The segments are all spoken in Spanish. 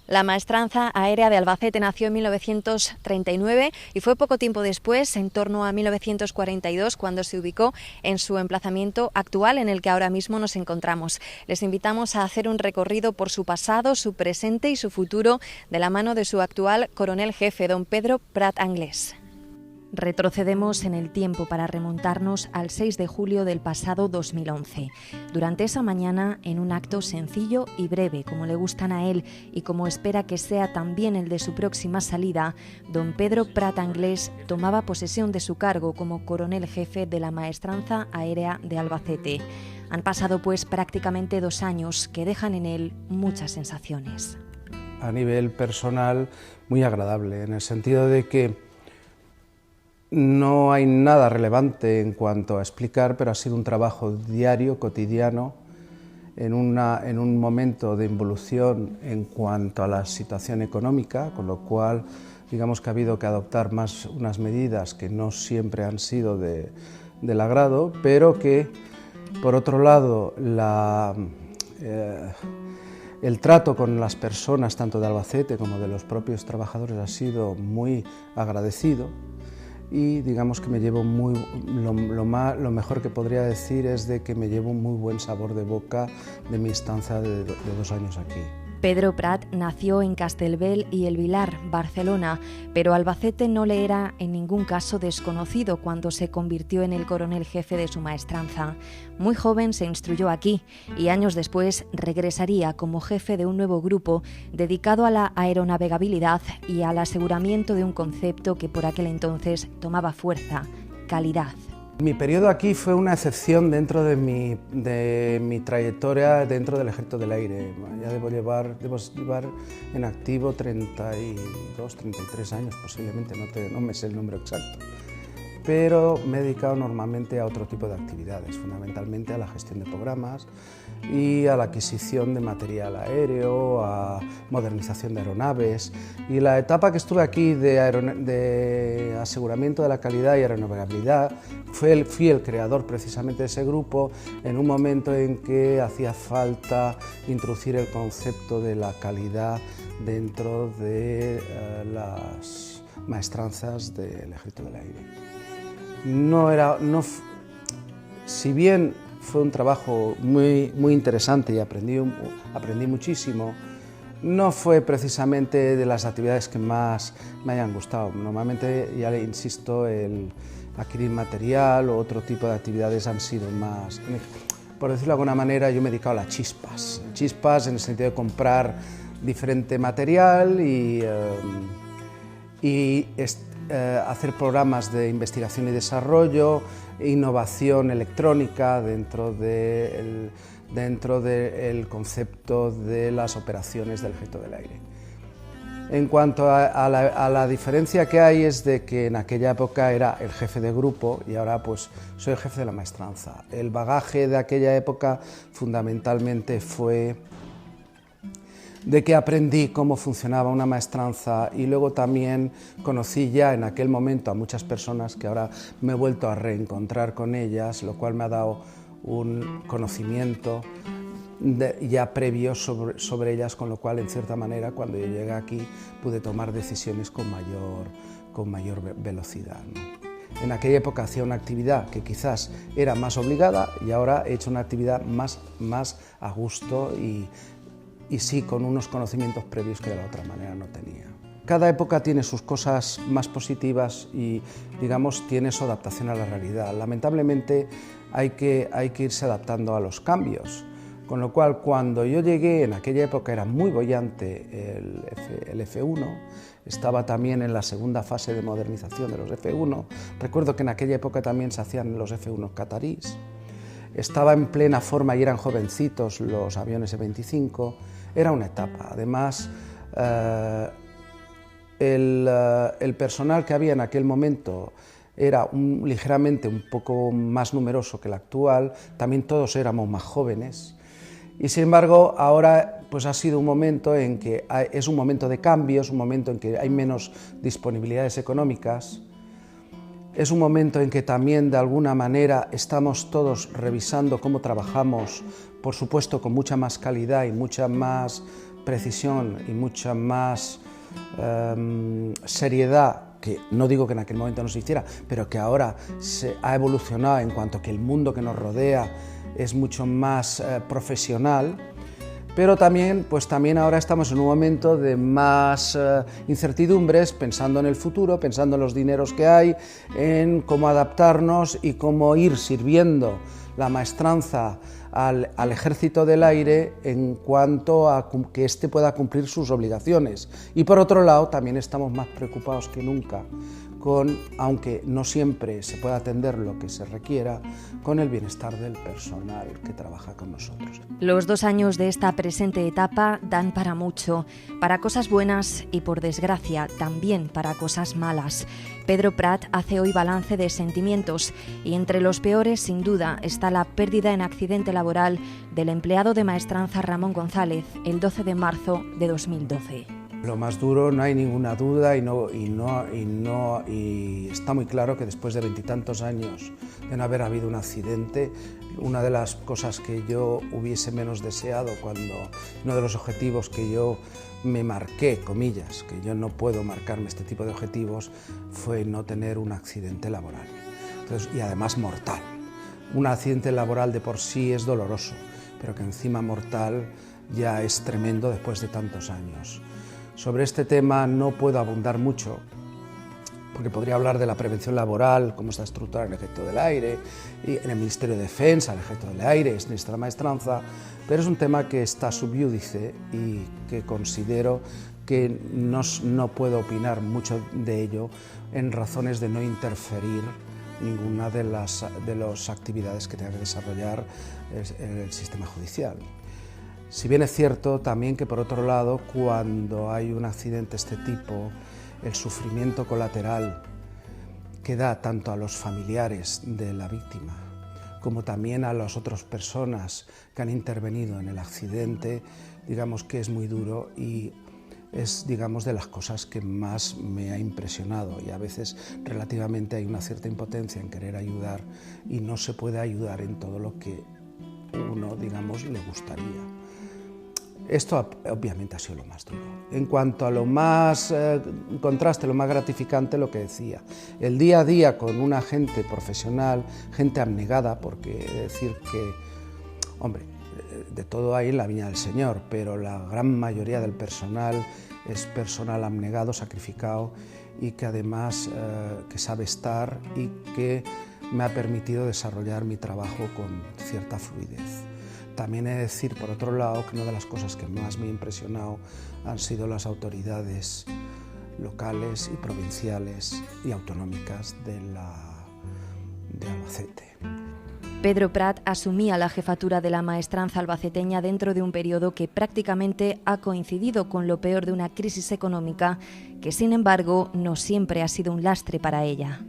La maestranza aérea de Albacete nació en 1939 y fue poco tiempo después, en torno a 1942, cuando se ubicó en su emplazamiento actual en el que ahora mismo nos encontramos. Les invitamos a hacer un recorrido por su pasado, su presente y su futuro de la mano de su actual coronel jefe, don Pedro Prat Anglés. Retrocedemos en el tiempo para remontarnos al 6 de julio del pasado 2011. Durante esa mañana, en un acto sencillo y breve, como le gustan a él y como espera que sea también el de su próxima salida, don Pedro Prat Anglés tomaba posesión de su cargo como coronel jefe de la Maestranza Aérea de Albacete. Han pasado pues prácticamente 2 años que dejan en él muchas sensaciones. A nivel personal, muy agradable, en el sentido de que no hay nada relevante en cuanto a explicar, pero ha sido un trabajo diario, cotidiano, en un momento de involución en cuanto a la situación económica, con lo cual digamos que ha habido que adoptar más unas medidas que no siempre han sido del agrado, pero que, por otro lado, el trato con las personas, tanto de Albacete como de los propios trabajadores, ha sido muy agradecido. Y digamos que me llevo lo mejor que podría decir es de que me llevo un muy buen sabor de boca de mi estancia de 2 años aquí. Pedro Prat nació en Castellbell y El Vilar, Barcelona, pero Albacete no le era en ningún caso desconocido cuando se convirtió en el coronel jefe de su maestranza. Muy joven se instruyó aquí y años después regresaría como jefe de un nuevo grupo dedicado a la aeronavegabilidad y al aseguramiento de un concepto que por aquel entonces tomaba fuerza: calidad. Mi periodo aquí fue una excepción dentro de mi trayectoria dentro del Ejército del Aire. Ya debo llevar en activo 32, 33 años posiblemente, no me sé el número exacto. Pero me he dedicado normalmente a otro tipo de actividades, fundamentalmente a la gestión de programas y a la adquisición de material aéreo, a modernización de aeronaves. Y la etapa que estuve aquí de aseguramiento de la calidad y aeronavegabilidad, fui el creador precisamente de ese grupo en un momento en que hacía falta introducir el concepto de la calidad dentro de las maestranzas del Ejército del Aire. Si bien fue un trabajo muy interesante y aprendí muchísimo, no fue precisamente de las actividades que más me hayan gustado. Normalmente, ya le insisto, el adquirir material o otro tipo de actividades han sido más, por decirlo de alguna manera, yo me he dedicado a las chispas en el sentido de comprar diferente material y hacer programas de investigación y desarrollo, innovación electrónica dentro del concepto de las operaciones del Ejército del Aire. En cuanto a la diferencia que hay es de que en aquella época era el jefe de grupo y ahora pues soy el jefe de la maestranza. El bagaje de aquella época fundamentalmente fue de que aprendí cómo funcionaba una maestranza y luego también conocí ya en aquel momento a muchas personas que ahora me he vuelto a reencontrar con ellas, lo cual me ha dado un conocimiento ya previo sobre ellas, con lo cual en cierta manera cuando yo llegué aquí pude tomar decisiones con mayor velocidad, ¿no? En aquella época hacía una actividad que quizás era más obligada y ahora he hecho una actividad más a gusto y sí con unos conocimientos previos que de la otra manera no tenía. Cada época tiene sus cosas más positivas y, digamos, tiene su adaptación a la realidad. Lamentablemente hay que irse adaptando a los cambios, con lo cual cuando yo llegué en aquella época era muy boyante el F1, estaba también en la segunda fase de modernización de los F1, recuerdo que en aquella época también se hacían los F1 catarís. Estaba en plena forma y eran jovencitos los aviones E-25, era una etapa. Además, el personal que había en aquel momento era ligeramente un poco más numeroso que el actual, también todos éramos más jóvenes. Y sin embargo, ahora pues ha sido un momento en que es un momento de cambios, un momento en que hay menos disponibilidades económicas. Es un momento en que también de alguna manera estamos todos revisando cómo trabajamos, por supuesto con mucha más calidad y mucha más precisión y mucha más seriedad, que no digo que en aquel momento no se hiciera, pero que ahora se ha evolucionado en cuanto a que el mundo que nos rodea es mucho más profesional, pero también ahora estamos en un momento de más incertidumbres, pensando en el futuro, pensando en los dineros que hay, en cómo adaptarnos y cómo ir sirviendo la maestranza al Ejército del Aire en cuanto a que éste pueda cumplir sus obligaciones. Y por otro lado, también estamos más preocupados que nunca aunque no siempre se pueda atender lo que se requiera, con el bienestar del personal que trabaja con nosotros. Los 2 años de esta presente etapa dan para mucho, para cosas buenas y, por desgracia, también para cosas malas. Pedro Prat hace hoy balance de sentimientos y entre los peores, sin duda, está la pérdida en accidente laboral del empleado de maestranza Ramón González el 12 de marzo de 2012. Lo más duro, no hay ninguna duda, y está muy claro que después de 20 y tantos años de no haber habido un accidente, una de las cosas que yo hubiese menos deseado, uno de los objetivos que yo me marqué, comillas, que yo no puedo marcarme este tipo de objetivos, fue no tener un accidente laboral. Entonces, y además mortal. Un accidente laboral de por sí es doloroso, pero que encima mortal ya es tremendo después de tantos años. Sobre este tema no puedo abundar mucho, porque podría hablar de la prevención laboral, cómo está estructurada en el Ejército del Aire, y en el Ministerio de Defensa, el Ejército del Aire, es nuestra maestranza, pero es un tema que está sub iudice y que considero que no puedo opinar mucho de ello en razones de no interferir ninguna de las actividades que tenga que desarrollar el sistema judicial. Si bien es cierto también que, por otro lado, cuando hay un accidente de este tipo, el sufrimiento colateral que da tanto a los familiares de la víctima como también a las otras personas que han intervenido en el accidente, digamos que es muy duro y es, digamos, de las cosas que más me ha impresionado, y a veces relativamente hay una cierta impotencia en querer ayudar y no se puede ayudar en todo lo que uno, digamos, le gustaría. Esto obviamente ha sido lo más duro. En cuanto a lo más contraste, lo más gratificante, lo que decía, el día a día con una gente profesional, gente abnegada, porque he de decir que, hombre, de todo hay en la viña del Señor, pero la gran mayoría del personal es personal abnegado, sacrificado, y que además que sabe estar y que me ha permitido desarrollar mi trabajo con cierta fluidez. También he de decir, por otro lado, que una de las cosas que más me ha impresionado han sido las autoridades locales y provinciales y autonómicas de Albacete. Pedro Prat asumía la jefatura de la maestranza albaceteña dentro de un periodo que prácticamente ha coincidido con lo peor de una crisis económica que, sin embargo, no siempre ha sido un lastre para ella.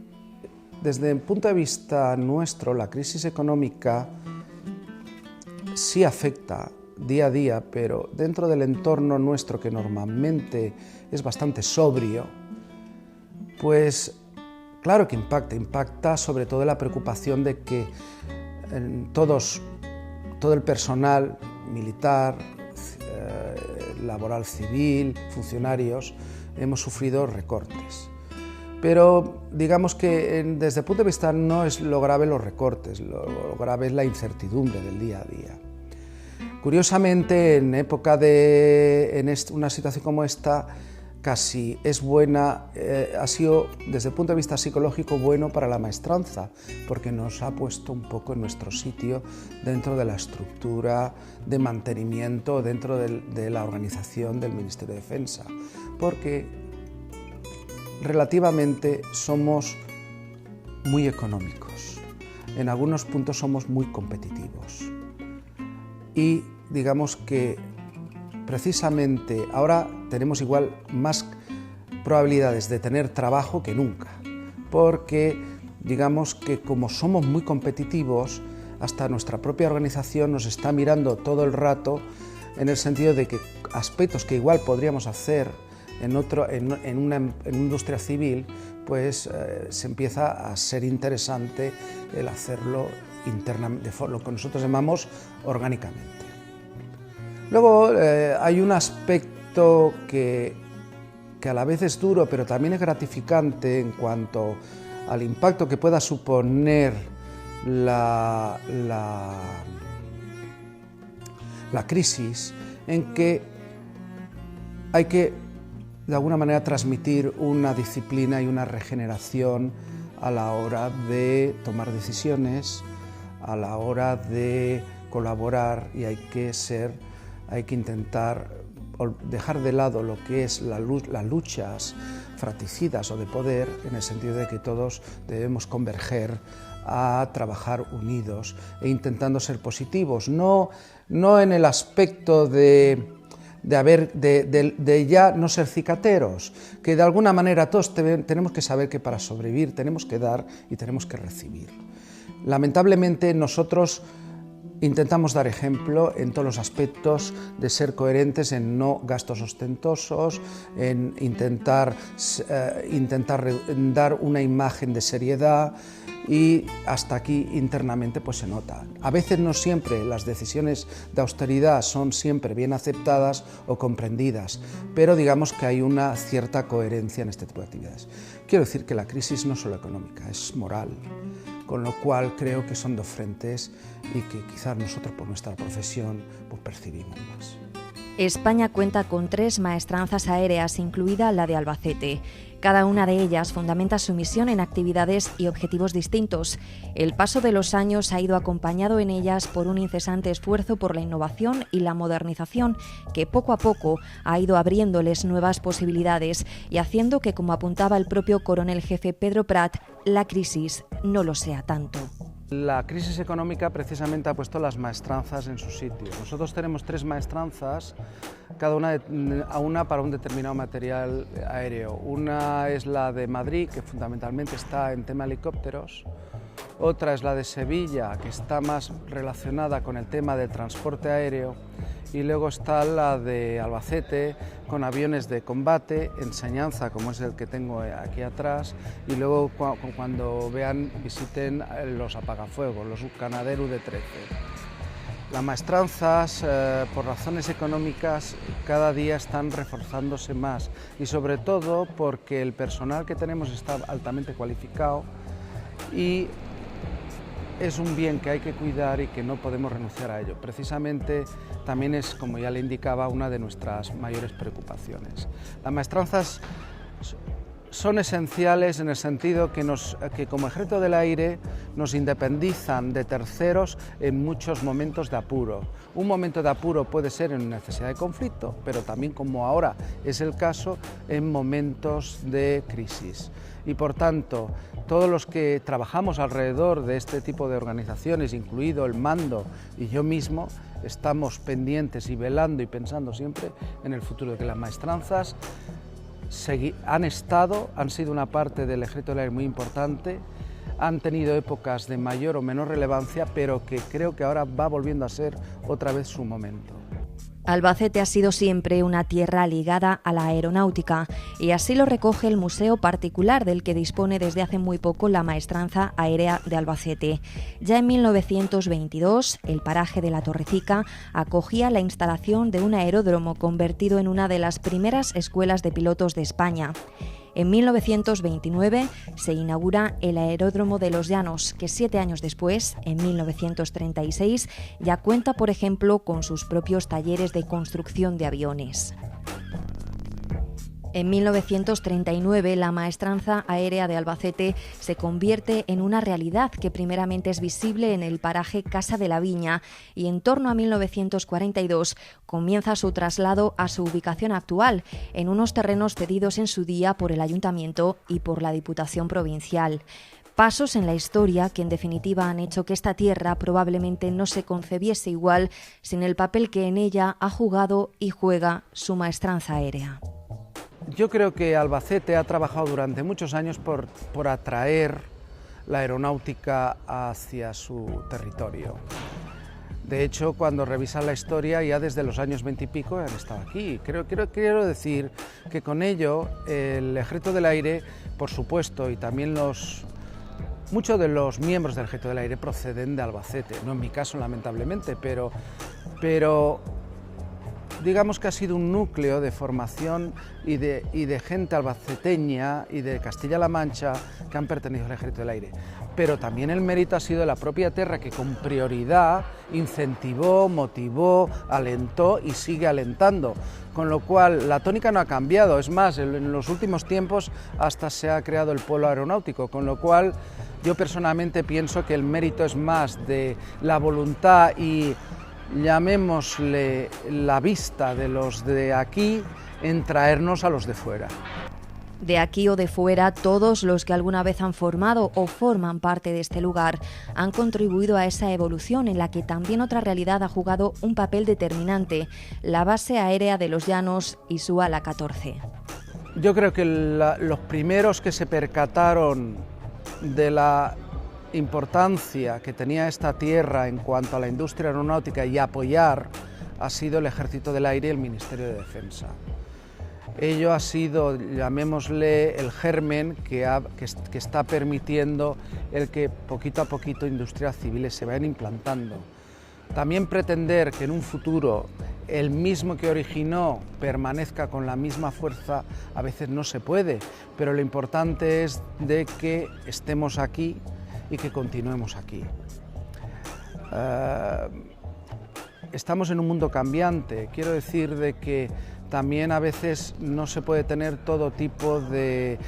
Desde el punto de vista nuestro, la crisis económica sí afecta día a día, pero dentro del entorno nuestro, que normalmente es bastante sobrio, pues claro que impacta sobre todo la preocupación de que todo el personal militar, laboral, civil, funcionarios, hemos sufrido recortes. Pero digamos que desde el punto de vista no es lo grave los recortes, lo grave es la incertidumbre del día a día. Curiosamente, en una situación como esta, casi es buena, ha sido desde el punto de vista psicológico bueno para la maestranza, porque nos ha puesto un poco en nuestro sitio dentro de la estructura de mantenimiento, dentro de la organización del Ministerio de Defensa, porque relativamente somos muy económicos, en algunos puntos somos muy competitivos y digamos que precisamente ahora tenemos igual más probabilidades de tener trabajo que nunca, porque digamos que como somos muy competitivos, hasta nuestra propia organización nos está mirando todo el rato en el sentido de que aspectos que igual podríamos hacer en una industria civil, pues se empieza a ser interesante el hacerlo internamente, lo que nosotros llamamos orgánicamente. Luego hay un aspecto que a la vez es duro, pero también es gratificante en cuanto al impacto que pueda suponer la crisis, en que hay que, de alguna manera, transmitir una disciplina y una regeneración a la hora de tomar decisiones, a la hora de colaborar, y hay que intentar dejar de lado lo que es las luchas fratricidas o de poder, en el sentido de que todos debemos converger a trabajar unidos e intentando ser positivos, no en el aspecto de ya no ser cicateros, que de alguna manera todos tenemos que saber que para sobrevivir tenemos que dar y tenemos que recibir. Lamentablemente nosotros intentamos dar ejemplo en todos los aspectos de ser coherentes en no gastos ostentosos, en intentar dar una imagen de seriedad, y hasta aquí internamente pues se nota. A veces no siempre las decisiones de austeridad son siempre bien aceptadas o comprendidas, pero digamos que hay una cierta coherencia en este tipo de actividades. Quiero decir que la crisis no es solo económica, es moral, con lo cual creo que son dos frentes y que quizás nosotros por nuestra profesión pues percibimos más. España cuenta con 3 maestranzas aéreas, incluida la de Albacete. Cada una de ellas fundamenta su misión en actividades y objetivos distintos. El paso de los años ha ido acompañado en ellas por un incesante esfuerzo por la innovación y la modernización, que poco a poco ha ido abriéndoles nuevas posibilidades y haciendo que, como apuntaba el propio coronel jefe Pedro Prat, la crisis no lo sea tanto. La crisis económica precisamente ha puesto las maestranzas en su sitio. Nosotros tenemos 3 maestranzas, cada una para un determinado material aéreo. Una es la de Madrid, que fundamentalmente está en tema helicópteros. Otra es la de Sevilla, que está más relacionada con el tema del transporte aéreo. Y luego está la de Albacete, con aviones de combate, enseñanza, como es el que tengo aquí atrás, y luego cuando visiten los apagafuegos, los Canadair UD-13. Las maestranzas, por razones económicas, cada día están reforzándose más, y sobre todo porque el personal que tenemos está altamente cualificado y es un bien que hay que cuidar y que no podemos renunciar a ello. Precisamente también es, como ya le indicaba, una de nuestras mayores preocupaciones. Las maestranzas son esenciales en el sentido que como Ejército del Aire nos independizan de terceros en muchos momentos de apuro. Un momento de apuro puede ser en necesidad de conflicto, pero también, como ahora es el caso, en momentos de crisis. Y por tanto, todos los que trabajamos alrededor de este tipo de organizaciones, incluido el mando y yo mismo, estamos pendientes y velando y pensando siempre en el futuro, de que las maestranzas han sido una parte del Ejército del Aire muy importante, han tenido épocas de mayor o menor relevancia, pero que creo que ahora va volviendo a ser otra vez su momento. Albacete ha sido siempre una tierra ligada a la aeronáutica, y así lo recoge el museo particular del que dispone desde hace muy poco la Maestranza Aérea de Albacete. Ya en 1922, el paraje de la Torrecica acogía la instalación de un aeródromo convertido en una de las primeras escuelas de pilotos de España. En 1929 se inaugura el Aeródromo de los Llanos, que 7 años después, en 1936, ya cuenta, por ejemplo, con sus propios talleres de construcción de aviones. En 1939, la Maestranza Aérea de Albacete se convierte en una realidad que primeramente es visible en el paraje Casa de la Viña, y en torno a 1942 comienza su traslado a su ubicación actual, en unos terrenos cedidos en su día por el Ayuntamiento y por la Diputación Provincial. Pasos en la historia que en definitiva han hecho que esta tierra probablemente no se concebiese igual sin el papel que en ella ha jugado y juega su Maestranza Aérea. Yo creo que Albacete ha trabajado durante muchos años por atraer la aeronáutica hacia su territorio. De hecho, cuando revisan la historia, ya desde los años 20 y pico han estado aquí. Quiero decir que con ello el Ejército del Aire, por supuesto, y también muchos de los miembros del Ejército del Aire proceden de Albacete, no en mi caso lamentablemente, pero digamos que ha sido un núcleo de formación y de gente albaceteña y de Castilla-La Mancha que han pertenecido al Ejército del Aire. Pero también el mérito ha sido de la propia Terra, que con prioridad incentivó, motivó, alentó y sigue alentando. Con lo cual la tónica no ha cambiado, es más, en los últimos tiempos hasta se ha creado el polo aeronáutico, con lo cual yo personalmente pienso que el mérito es más de la voluntad y, llamémosle, la vista de los de aquí en traernos a los de fuera. De aquí o de fuera, todos los que alguna vez han formado o forman parte de este lugar han contribuido a esa evolución en la que también otra realidad ha jugado un papel determinante, la base aérea de los Llanos y su ala 14. Yo creo que los primeros que se percataron de la importancia que tenía esta tierra en cuanto a la industria aeronáutica y apoyar ha sido el Ejército del Aire y el Ministerio de Defensa. Ello ha sido, llamémosle, el germen que está permitiendo el que poquito a poquito industrias civiles se vayan implantando. También pretender que en un futuro el mismo que originó permanezca con la misma fuerza a veces no se puede, pero lo importante es de que estemos aquí y que continuemos aquí. Estamos en un mundo cambiante, quiero decir de que también a veces no se puede tener todo tipo de...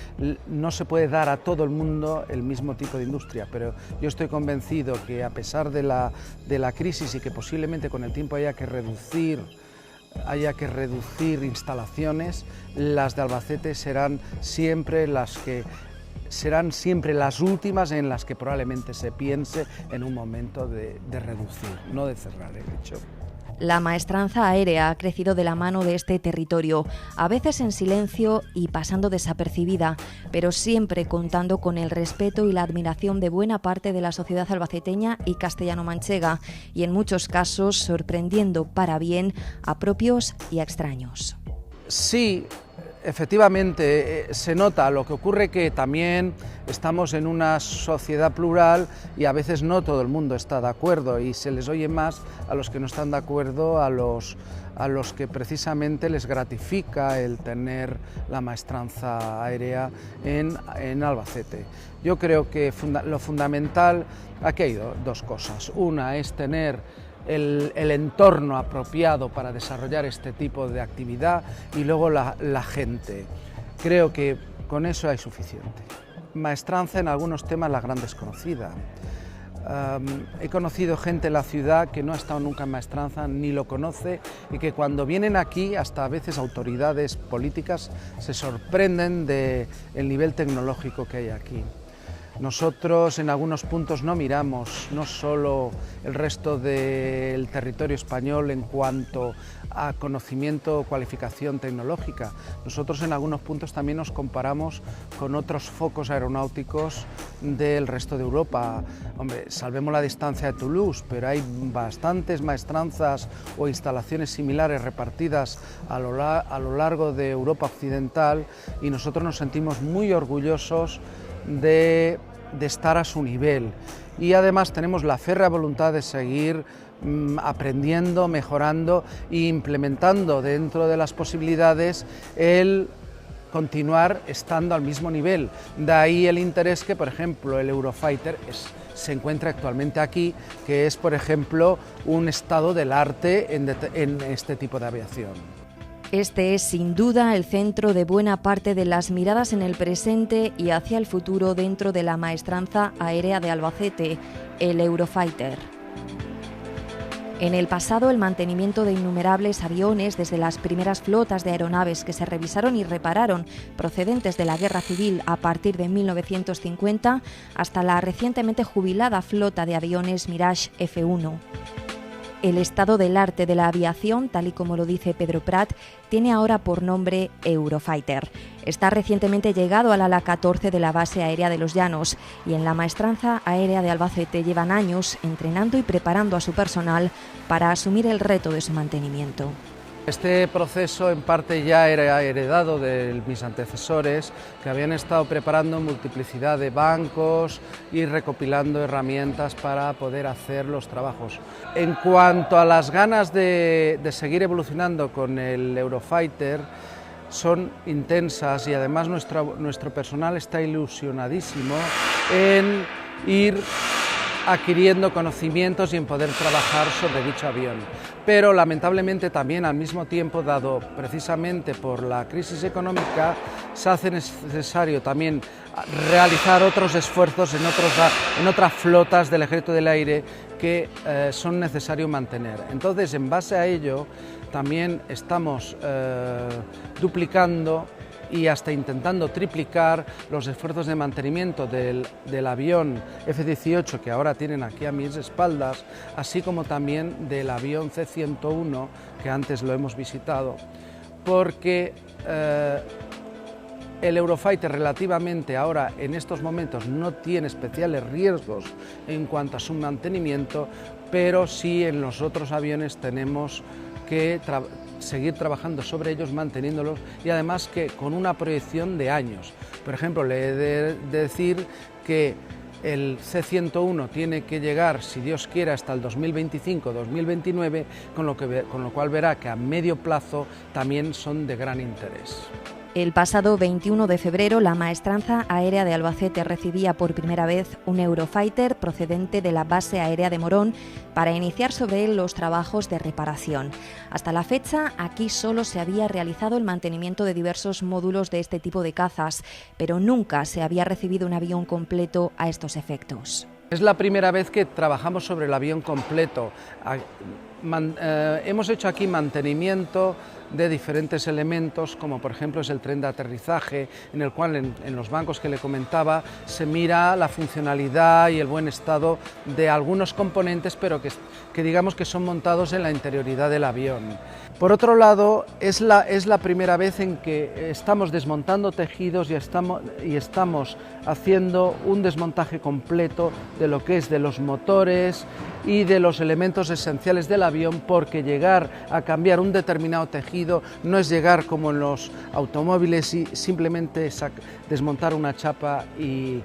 no se puede dar a todo el mundo el mismo tipo de industria, pero yo estoy convencido que a pesar de la crisis y que posiblemente con el tiempo haya que reducir instalaciones, las de Albacete serán siempre las últimas en las que probablemente se piense en un momento de reducir, no de cerrar, he dicho. La maestranza aérea ha crecido de la mano de este territorio, a veces en silencio y pasando desapercibida, pero siempre contando con el respeto y la admiración de buena parte de la sociedad albaceteña y castellano-manchega, y en muchos casos sorprendiendo para bien a propios y a extraños. Sí, efectivamente se nota, lo que ocurre que también estamos en una sociedad plural y a veces no todo el mundo está de acuerdo y se les oye más a los que no están de acuerdo, a los que precisamente les gratifica el tener la maestranza aérea en Albacete. Yo creo que lo fundamental, aquí hay dos cosas, una es tener el entorno apropiado para desarrollar este tipo de actividad y luego la gente. Creo que con eso hay suficiente. Maestranza en algunos temas la gran desconocida. He conocido gente en la ciudad que no ha estado nunca en maestranza ni lo conoce y que cuando vienen aquí, hasta a veces autoridades políticas, se sorprenden del nivel tecnológico que hay aquí. Nosotros en algunos puntos no miramos no solo el resto del territorio español en cuanto a conocimiento o cualificación tecnológica. Nosotros en algunos puntos también nos comparamos con otros focos aeronáuticos del resto de Europa. Hombre, salvemos la distancia de Toulouse, pero hay bastantes maestranzas o instalaciones similares repartidas a lo largo de Europa occidental y nosotros nos sentimos muy orgullosos de estar a su nivel y además tenemos la férrea voluntad de seguir aprendiendo, mejorando e implementando dentro de las posibilidades el continuar estando al mismo nivel. De ahí el interés que, por ejemplo, el Eurofighter se encuentra actualmente aquí, que es, por ejemplo, un estado del arte en este tipo de aviación. Este es sin duda el centro de buena parte de las miradas en el presente y hacia el futuro dentro de la maestranza aérea de Albacete, el Eurofighter. En el pasado, el mantenimiento de innumerables aviones, desde las primeras flotas de aeronaves que se revisaron y repararon procedentes de la Guerra Civil a partir de 1950, hasta la recientemente jubilada flota de aviones Mirage F1. El estado del arte de la aviación, tal y como lo dice Pedro Prat, tiene ahora por nombre Eurofighter. Está recientemente llegado al ala 14 de la base aérea de los Llanos y en la maestranza aérea de Albacete llevan años entrenando y preparando a su personal para asumir el reto de su mantenimiento. Este proceso en parte ya era heredado de mis antecesores, que habían estado preparando multiplicidad de bancos y recopilando herramientas para poder hacer los trabajos. En cuanto a las ganas de seguir evolucionando con el Eurofighter, son intensas y además nuestro personal está ilusionadísimo en ir adquiriendo conocimientos y en poder trabajar sobre dicho avión. Pero lamentablemente también al mismo tiempo, dado precisamente por la crisis económica, se hace necesario también realizar otros esfuerzos en otras flotas del Ejército del Aire que son necesarios mantener. Entonces, en base a ello, también estamos duplicando y hasta intentando triplicar los esfuerzos de mantenimiento del avión F-18 que ahora tienen aquí a mis espaldas, así como también del avión C-101 que antes lo hemos visitado, porque el Eurofighter relativamente ahora en estos momentos no tiene especiales riesgos en cuanto a su mantenimiento, pero sí en los otros aviones tenemos que seguir trabajando sobre ellos, manteniéndolos y además que con una proyección de años. Por ejemplo, le he de decir que el C-101 tiene que llegar, si Dios quiere, hasta el 2025-2029, con lo cual verá que a medio plazo también son de gran interés. El pasado 21 de febrero, la Maestranza Aérea de Albacete recibía por primera vez un Eurofighter procedente de la base aérea de Morón para iniciar sobre él los trabajos de reparación. Hasta la fecha, aquí solo se había realizado el mantenimiento de diversos módulos de este tipo de cazas, pero nunca se había recibido un avión completo a estos efectos. Es la primera vez que trabajamos sobre el avión completo. Hemos hecho aquí mantenimiento de diferentes elementos, como por ejemplo es el tren de aterrizaje, en el cual en los bancos que le comentaba se mira la funcionalidad y el buen estado de algunos componentes, pero que digamos que son montados en la interioridad del avión. Por otro lado, es la primera vez en que estamos desmontando tejidos y estamos haciendo un desmontaje completo de lo que es de los motores y de los elementos esenciales del avión, porque llegar a cambiar un determinado tejido no es llegar como en los automóviles y simplemente desmontar una chapa y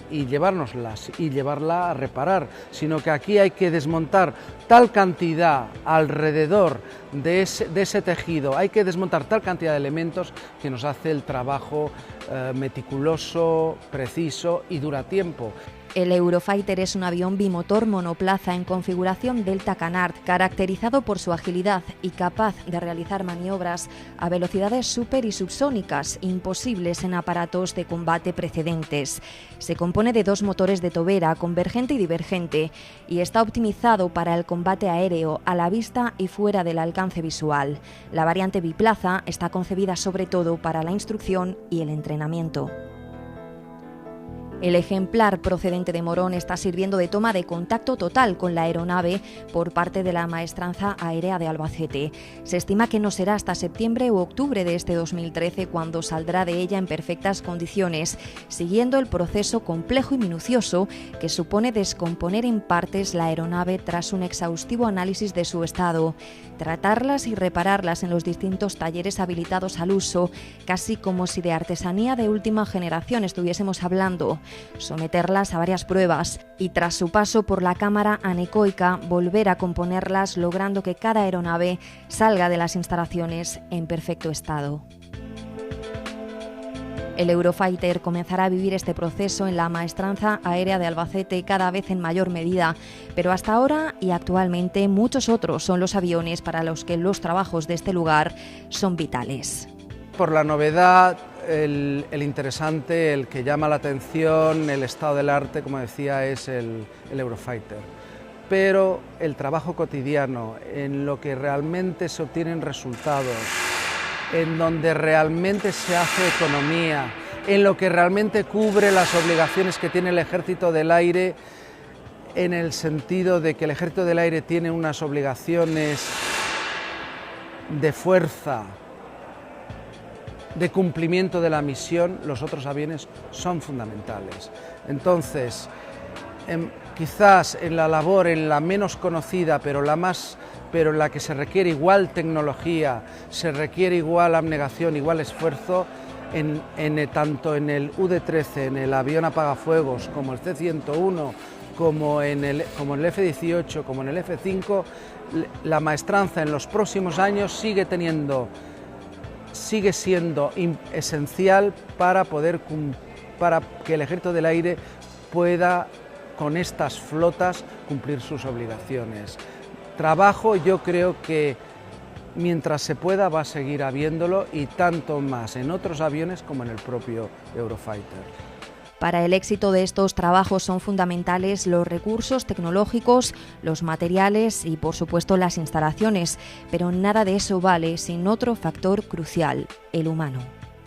llevárnoslas y llevarla a reparar, sino que aquí hay que desmontar tal cantidad alrededor de ese tejido, hay que desmontar tal cantidad de elementos que nos hace el trabajo meticuloso, preciso y dura tiempo. El Eurofighter es un avión bimotor monoplaza en configuración Delta Canard, caracterizado por su agilidad y capaz de realizar maniobras a velocidades super y subsónicas, imposibles en aparatos de combate precedentes. Se compone de dos motores de tobera, convergente y divergente, y está optimizado para el combate aéreo, a la vista y fuera del alcance visual. La variante biplaza está concebida sobre todo para la instrucción y el entrenamiento. El ejemplar procedente de Morón está sirviendo de toma de contacto total con la aeronave por parte de la Maestranza Aérea de Albacete. Se estima que no será hasta septiembre u octubre de este 2013 cuando saldrá de ella en perfectas condiciones, siguiendo el proceso complejo y minucioso que supone descomponer en partes la aeronave tras un exhaustivo análisis de su estado, tratarlas y repararlas en los distintos talleres habilitados al uso, casi como si de artesanía de última generación estuviésemos hablando, someterlas a varias pruebas y tras su paso por la cámara anecoica volver a componerlas, logrando que cada aeronave salga de las instalaciones en perfecto estado. El Eurofighter comenzará a vivir este proceso en la Maestranza Aérea de Albacete cada vez en mayor medida, pero hasta ahora y actualmente muchos otros son los aviones para los que los trabajos de este lugar son vitales. Por la novedad, el interesante, el que llama la atención, el estado del arte, como decía, es el Eurofighter. Pero el trabajo cotidiano, en lo que realmente se obtienen resultados, en donde realmente se hace economía, en lo que realmente cubre las obligaciones que tiene el Ejército del Aire, en el sentido de que el Ejército del Aire tiene unas obligaciones de fuerza, de cumplimiento de la misión, los otros aviones son fundamentales. Entonces, quizás en la labor, en la menos conocida, pero en la que se requiere igual tecnología, se requiere igual abnegación, igual esfuerzo, tanto en el UD-13, en el avión apagafuegos, como el C-101, como en el F-18, como en el F-5, la maestranza en los próximos años sigue siendo esencial para que el Ejército del Aire pueda, con estas flotas, cumplir sus obligaciones. Trabajo, yo creo que mientras se pueda va a seguir habiéndolo, y tanto más en otros aviones como en el propio Eurofighter. Para el éxito de estos trabajos son fundamentales los recursos tecnológicos, los materiales y, por supuesto, las instalaciones, pero nada de eso vale sin otro factor crucial, el humano.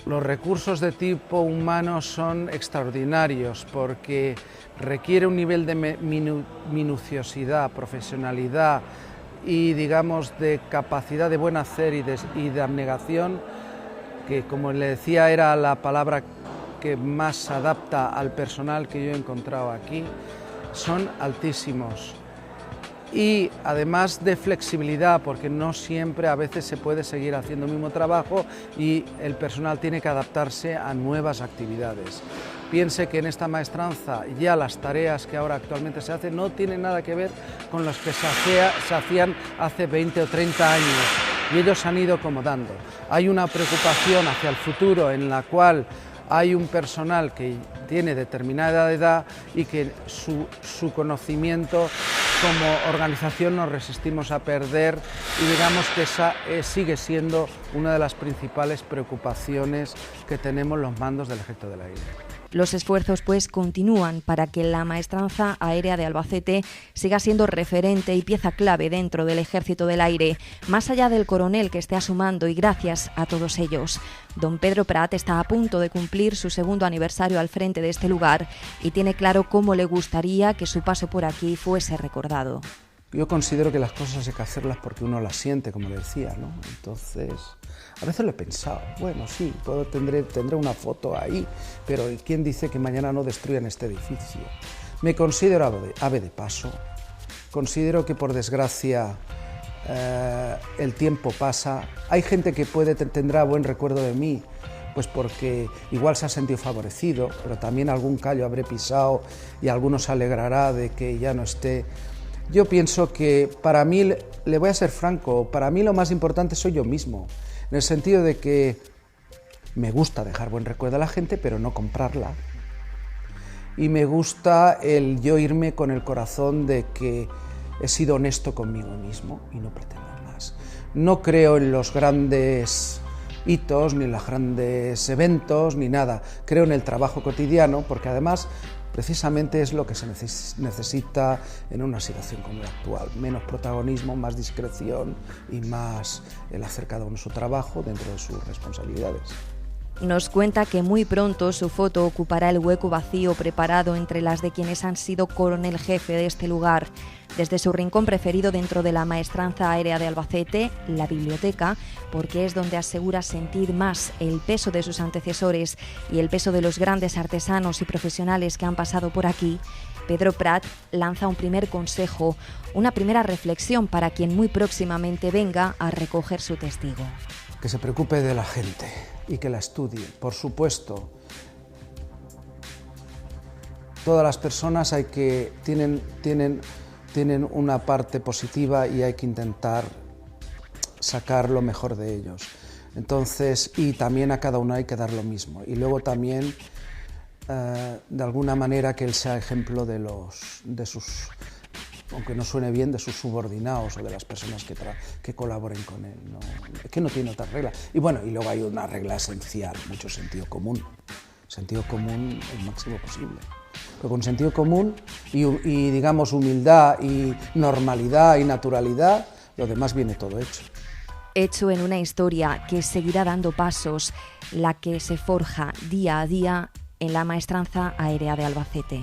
Los recursos de tipo humano son extraordinarios porque requiere un nivel de minuciosidad, profesionalidad y, digamos, de capacidad de buen hacer y de abnegación, que, como le decía, era la palabra que más se adapta al personal que yo he encontrado aquí, son altísimos. Y además de flexibilidad, porque no siempre, a veces se puede seguir haciendo el mismo trabajo y el personal tiene que adaptarse a nuevas actividades. Piense que en esta maestranza ya las tareas que ahora actualmente se hacen no tienen nada que ver con las que se hacían hace 20 o 30 años y ellos se han ido acomodando. Hay una preocupación hacia el futuro en la cual hay un personal que tiene determinada edad y que su conocimiento como organización nos resistimos a perder, y digamos que esa sigue siendo una de las principales preocupaciones que tenemos los mandos del Ejército del Aire. Los esfuerzos, pues, continúan para que la Maestranza Aérea de Albacete siga siendo referente y pieza clave dentro del Ejército del Aire, más allá del coronel que esté sumando, y gracias a todos ellos. Don Pedro Prat está a punto de cumplir su 2º aniversario al frente de este lugar y tiene claro cómo le gustaría que su paso por aquí fuese recordado. Yo considero que las cosas hay que hacerlas porque uno las siente, como le decía, ¿no? Entonces, a veces lo he pensado, bueno, sí, tendré una foto ahí, pero ¿quién dice que mañana no destruyan este edificio? Me considero ave de paso, considero que, por desgracia, el tiempo pasa. Hay gente que tendrá buen recuerdo de mí, pues porque igual se ha sentido favorecido, pero también algún callo habré pisado y alguno se alegrará de que ya no esté. Yo pienso que para mí, le voy a ser franco, para mí lo más importante soy yo mismo, en el sentido de que me gusta dejar buen recuerdo a la gente, pero no comprarla. Y me gusta el yo irme con el corazón de que he sido honesto conmigo mismo y no pretendo más. No creo en los grandes hitos, ni en los grandes eventos, ni nada. Creo en el trabajo cotidiano, porque además precisamente es lo que se necesita en una situación como la actual. Menos protagonismo, más discreción y más el hacer cada uno su trabajo dentro de sus responsabilidades. Nos cuenta que muy pronto su foto ocupará el hueco vacío preparado entre las de quienes han sido coronel jefe de este lugar. Desde su rincón preferido dentro de la Maestranza Aérea de Albacete, la biblioteca, porque es donde asegura sentir más el peso de sus antecesores y el peso de los grandes artesanos y profesionales que han pasado por aquí, Pedro Prat lanza un primer consejo, una primera reflexión para quien muy próximamente venga a recoger su testigo. Que se preocupe de la gente y que la estudie. Por supuesto, todas las personas tienen una parte positiva y hay que intentar sacar lo mejor de ellos. Entonces, y también a cada uno hay que dar lo mismo. Y luego también, de alguna manera, que él sea ejemplo de sus, aunque no suene bien, de sus subordinados o de las personas que colaboren con él. No, es que no tiene otra regla. Y bueno, y luego hay una regla esencial, mucho sentido común. Sentido común el máximo posible. Pero con sentido común y digamos, humildad y normalidad y naturalidad, lo demás viene todo hecho. Hecho en una historia que seguirá dando pasos, la que se forja día a día en la Maestranza Aérea de Albacete.